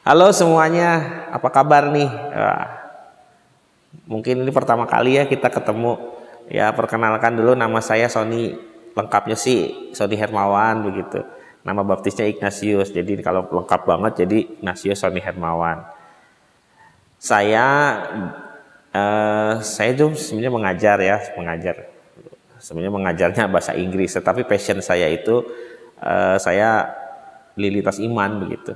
Halo semuanya, apa kabar nih? Mungkin ini pertama kali ya kita ketemu. Ya, perkenalkan dulu, nama saya Sony. Lengkapnya sih Sony Hermawan begitu. Nama baptisnya Ignatius. Jadi kalau lengkap banget jadi Ignatius Sony Hermawan. Saya saya tuh sebenarnya mengajar. Sebenarnya mengajarnya bahasa Inggris, tetapi passion saya itu saya lintas iman begitu.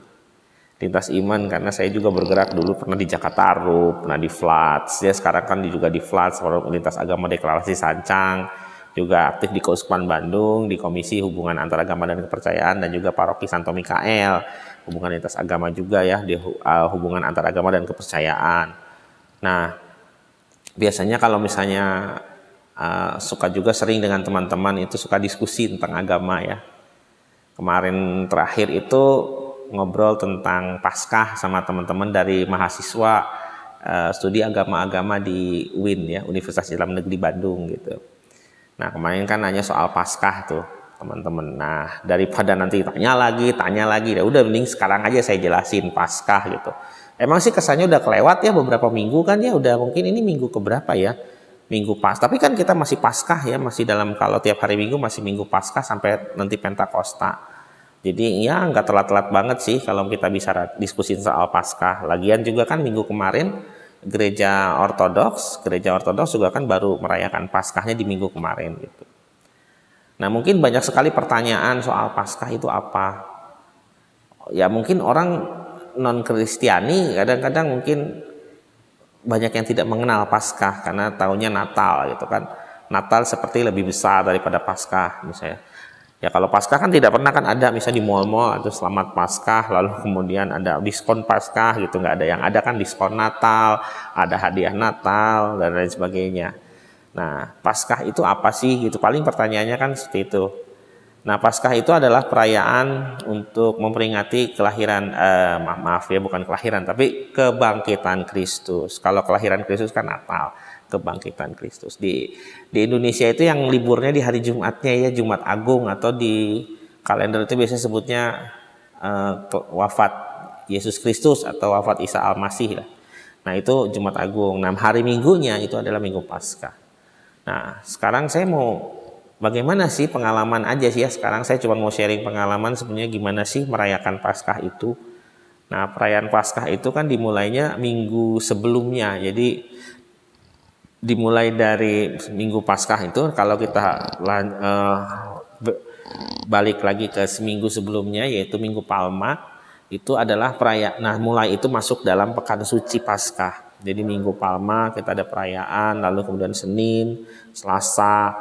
Lintas iman karena saya juga bergerak dulu pernah di Jakarta Arup, pernah di Floods, ya sekarang kan juga di Floods, lintas agama deklarasi Sancang, juga aktif di Keuskupan Bandung, di Komisi Hubungan Antaragama dan Kepercayaan, dan juga Paroki Santo Mikael, hubungan lintas agama juga ya, di hubungan antaragama dan kepercayaan. Nah, biasanya kalau misalnya suka juga sering dengan teman-teman itu suka diskusi tentang agama ya. Kemarin terakhir itu ngobrol tentang Paskah sama teman-teman dari mahasiswa studi agama-agama di UIN ya, Universitas Islam Negeri Bandung gitu. Nah, kemarin kan nanya soal Paskah tuh teman-teman. Nah, daripada nanti tanya lagi, ya udah mending sekarang aja saya jelasin Paskah gitu. Emang sih kesannya udah kelewat ya beberapa minggu kan ya, udah mungkin ini minggu keberapa ya? Minggu Pas. Tapi kan kita masih Paskah ya, masih dalam, kalau tiap hari Minggu masih Minggu Paskah sampai nanti Pentakosta. Jadi ya nggak telat-telat banget sih kalau kita bisa diskusi soal Paskah. Lagian juga kan minggu kemarin gereja Ortodoks juga kan baru merayakan Paskahnya di minggu kemarin gitu. Nah, mungkin banyak sekali pertanyaan soal Paskah itu apa. Ya mungkin orang non Kristiani kadang-kadang mungkin banyak yang tidak mengenal Paskah karena taunya Natal gitu kan. Natal seperti lebih besar daripada Paskah misalnya. Ya kalau Paskah kan tidak pernah kan ada misalnya di mal-mal atau selamat Paskah lalu kemudian ada diskon Paskah gitu, nggak ada. Yang ada kan diskon Natal, ada hadiah Natal dan lain sebagainya. Nah, Paskah itu apa sih gitu, paling pertanyaannya kan seperti itu. Nah, Paskah itu adalah perayaan untuk memperingati kelahiran maaf ya, bukan kelahiran tapi kebangkitan Kristus. Kalau kelahiran Kristus kan Natal, kebangkitan Kristus. Di Indonesia itu yang liburnya di hari Jumatnya ya, Jumat Agung, atau di kalender itu biasanya sebutnya wafat Yesus Kristus atau wafat Isa Al-Masih lah. Nah, itu Jumat Agung. Nah, hari Minggunya itu adalah Minggu Paskah. Nah, sekarang saya mau bagaimana sih pengalaman aja sih ya. Sekarang saya cuma mau sharing pengalaman sebenarnya gimana sih merayakan Paskah itu. Nah, perayaan Paskah itu kan dimulainya minggu sebelumnya. Jadi dimulai dari minggu Paskah itu kalau kita balik lagi ke seminggu sebelumnya yaitu Minggu Palma, itu adalah perayaan. Nah, mulai itu masuk dalam pekan suci Paskah. Jadi Minggu Palma kita ada perayaan, lalu kemudian Senin, Selasa,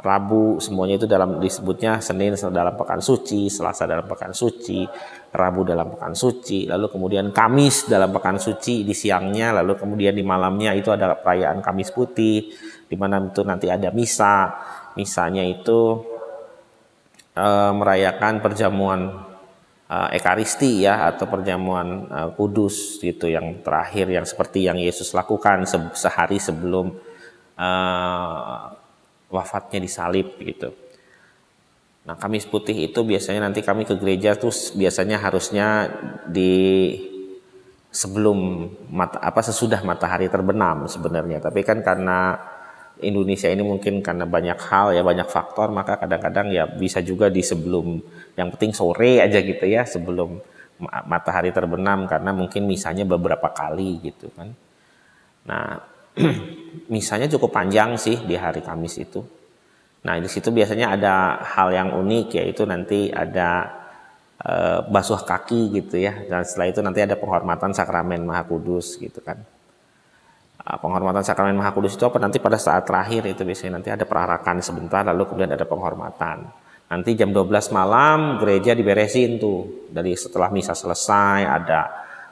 Rabu, semuanya itu dalam disebutnya Senin dalam pekan suci, Selasa dalam pekan suci, Rabu dalam pekan suci, lalu kemudian Kamis dalam pekan suci di siangnya, lalu kemudian di malamnya itu ada perayaan Kamis Putih, di mana itu nanti ada misa. Misanya itu merayakan perjamuan Ekaristi ya, atau perjamuan kudus gitu, yang terakhir yang seperti yang Yesus lakukan sehari sebelum wafatnya disalib gitu. Nah, Kamis Putih itu biasanya nanti kami ke gereja tuh biasanya harusnya di sesudah matahari terbenam sebenarnya, tapi kan karena Indonesia ini mungkin karena banyak hal ya, banyak faktor, maka kadang-kadang ya bisa juga di sebelum, yang penting sore aja gitu ya, sebelum matahari terbenam, karena mungkin misalnya beberapa kali gitu kan. Nah, misalnya cukup panjang sih di hari Kamis itu. Nah, di situ biasanya ada hal yang unik, yaitu nanti ada basuh kaki gitu ya, dan setelah itu nanti ada penghormatan sakramen Maha Kudus gitu kan. Penghormatan sakramen Maha Kudus itu apa, nanti pada saat terakhir itu biasanya nanti ada perarakan sebentar, lalu kemudian ada penghormatan. Nanti jam 12 malam gereja diberesin tuh, dari setelah misa selesai, ada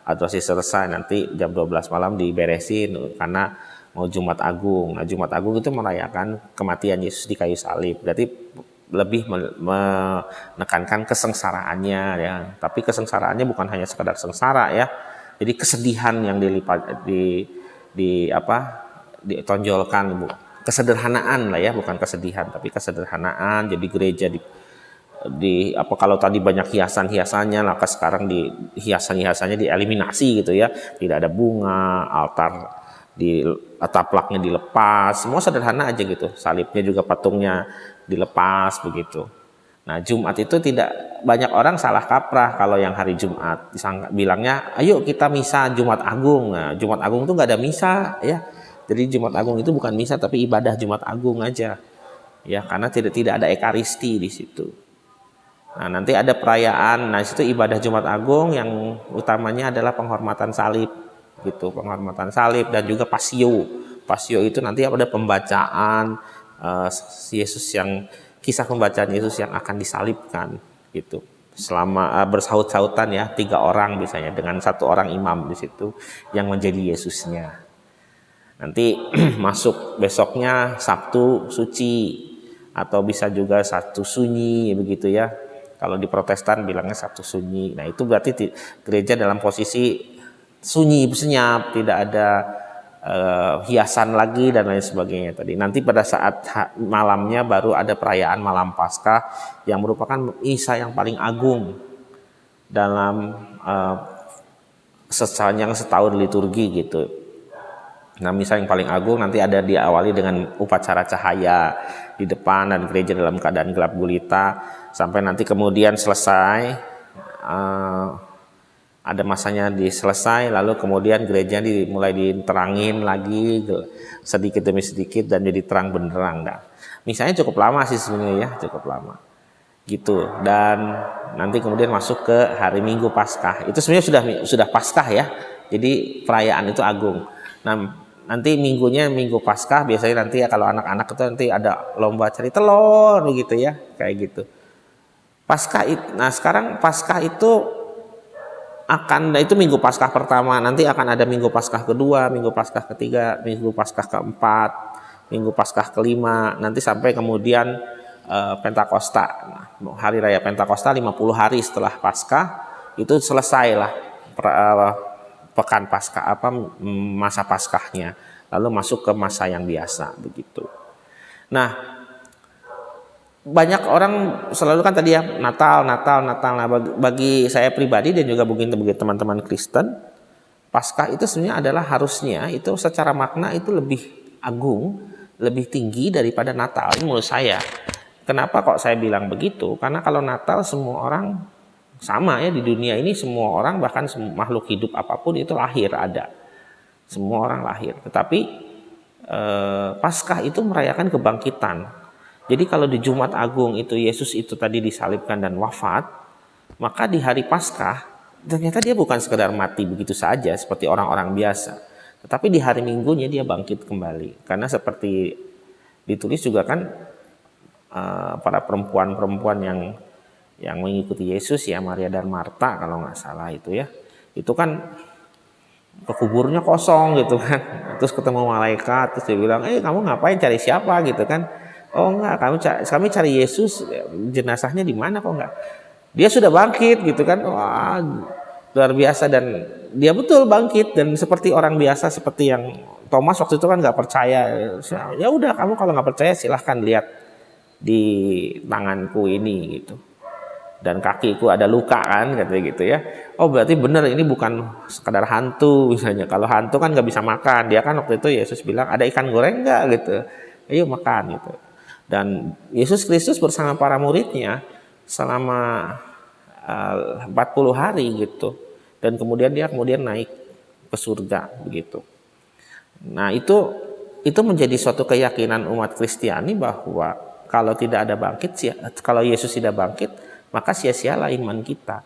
adorasi selesai, nanti jam 12 malam diberesin karena mau Jumat Agung. Nah, Jumat Agung itu merayakan kematian Yesus di kayu salib, berarti lebih menekankan kesengsaraannya ya. Tapi kesengsaraannya bukan hanya sekedar sengsara ya, jadi kesedihan yang ditonjolkan, kesederhanaan lah ya, bukan kesedihan tapi kesederhanaan. Jadi gereja apa kalau tadi banyak hiasan-hiasannya, maka sekarang di hiasan-hiasannya dieliminasi gitu ya. Tidak ada bunga, altar di taplaknya dilepas, semua sederhana aja gitu. Salibnya juga patungnya dilepas begitu. Nah, Jumat itu tidak banyak orang salah kaprah kalau yang hari Jumat bilangnya, ayo kita misa Jumat Agung. Nah, Jumat Agung itu nggak ada misa ya. Jadi Jumat Agung itu bukan misa tapi ibadah Jumat Agung aja. Ya, karena tidak ada ekaristi di situ. Nah, nanti ada perayaan. Nah, situ ibadah Jumat Agung yang utamanya adalah penghormatan salib gitu, penghormatan salib dan juga pasio. Pasio itu nanti ada pembacaan Yesus yang kisah pembacaan Yesus yang akan disalibkan gitu. Selama bersaut-sautan ya, 3 orang biasanya dengan 1 orang imam di situ yang menjadi Yesusnya. Nanti masuk besoknya Sabtu suci atau bisa juga Sabtu sunyi begitu ya. Kalau di Protestan bilangnya Sabtu sunyi. Nah, itu berarti gereja dalam posisi sunyi, senyap, tidak ada hiasan lagi dan lain sebagainya tadi. Nanti pada saat malamnya baru ada perayaan malam Paskah yang merupakan misa yang paling agung dalam sepanjang setahun liturgi gitu. Nah, misa yang paling agung nanti ada diawali dengan upacara cahaya di depan dan gereja dalam keadaan gelap gulita sampai nanti kemudian selesai, ada masanya diselesai, lalu kemudian gereja mulai diterangin lagi sedikit demi sedikit dan jadi terang benderang. Nah, misalnya cukup lama sih sebenarnya ya, cukup lama gitu. Dan nanti kemudian masuk ke hari Minggu Paskah. Itu sebenarnya sudah Paskah ya. Jadi perayaan itu agung. Nah, nanti Minggu Paskah biasanya nanti ya kalau anak-anak itu nanti ada lomba cari telur begitu ya, kayak gitu. Nah sekarang Paskah itu itu Minggu Paskah pertama, nanti akan ada Minggu Paskah kedua, Minggu Paskah ketiga, Minggu Paskah keempat, Minggu Paskah kelima, nanti sampai kemudian Pentakosta. Nah, hari raya Pentakosta 50 hari setelah Paskah itu selesailah pekan Paskah masa Paskahnya, lalu masuk ke masa yang biasa begitu. Nah, banyak orang selalu kan tadi ya Natal. Nah, bagi saya pribadi dan juga mungkin bagi teman-teman Kristen, Paskah itu sebenarnya adalah harusnya itu secara makna itu lebih agung, lebih tinggi daripada Natal. Ini menurut saya. Kenapa kok saya bilang begitu? Karena kalau Natal semua orang sama ya di dunia ini, semua orang bahkan makhluk hidup apapun itu lahir ada. Semua orang lahir. Tetapi Paskah itu merayakan kebangkitan. Jadi kalau di Jumat Agung itu Yesus itu tadi disalibkan dan wafat, maka di hari Paskah ternyata dia bukan sekedar mati begitu saja seperti orang-orang biasa. Tetapi di hari Minggunya dia bangkit kembali. Karena seperti ditulis juga kan para perempuan-perempuan yang mengikuti Yesus ya, Maria dan Marta kalau nggak salah itu ya. Itu kan kuburnya kosong gitu kan. Terus ketemu malaikat, terus dia bilang, kamu ngapain, cari siapa gitu kan. Oh enggak, kami cari Yesus, jenazahnya di mana kok enggak. Dia sudah bangkit gitu kan. Wah, luar biasa. Dan dia betul bangkit dan seperti orang biasa, seperti yang Thomas waktu itu kan nggak percaya. Ya udah, kamu kalau nggak percaya silahkan lihat di tanganku ini gitu. Dan kakiku ada luka kan, katanya gitu ya. Oh berarti benar ini bukan sekadar hantu misalnya. Kalau hantu kan nggak bisa makan. Dia kan waktu itu Yesus bilang ada ikan goreng nggak gitu. Ayo makan gitu. Dan Yesus Kristus bersama para muridnya selama 40 hari gitu. Dan kemudian dia naik ke surga begitu. Nah itu menjadi suatu keyakinan umat Kristiani bahwa kalau tidak ada bangkit, kalau Yesus tidak bangkit, maka sia-sialah iman kita.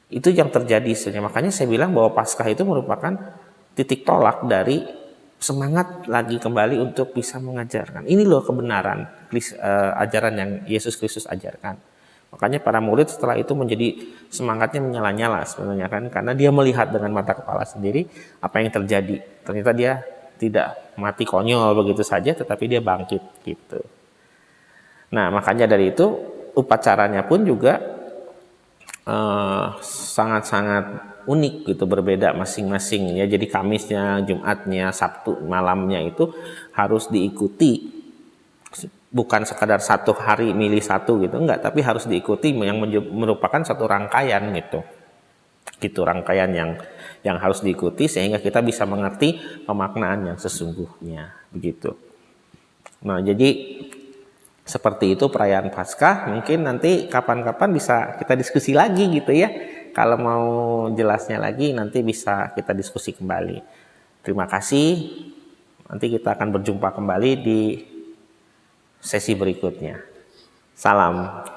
Itu yang terjadi sebenarnya. Makanya saya bilang bahwa Paskah itu merupakan titik tolak dari semangat lagi kembali untuk bisa mengajarkan. Ini loh kebenaran ajaran yang Yesus Kristus ajarkan. Makanya para murid setelah itu menjadi semangatnya menyala-nyala sebenarnya kan, karena dia melihat dengan mata kepala sendiri apa yang terjadi. Ternyata dia tidak mati konyol begitu saja, tetapi dia bangkit gitu. Nah, makanya dari itu upacaranya pun juga sangat-sangat unik gitu, berbeda masing-masing ya. Jadi Kamisnya, Jumatnya, Sabtu malamnya itu harus diikuti bukan sekadar satu hari milih satu gitu, enggak, tapi harus diikuti yang merupakan satu rangkaian gitu. Gitu rangkaian yang harus diikuti sehingga kita bisa mengerti pemaknaan yang sesungguhnya begitu. Nah, jadi seperti itu perayaan Paskah. Mungkin nanti kapan-kapan bisa kita diskusi lagi gitu ya. Kalau mau jelasnya lagi nanti bisa kita diskusi kembali. Terima kasih. Nanti kita akan berjumpa kembali di sesi berikutnya. Salam.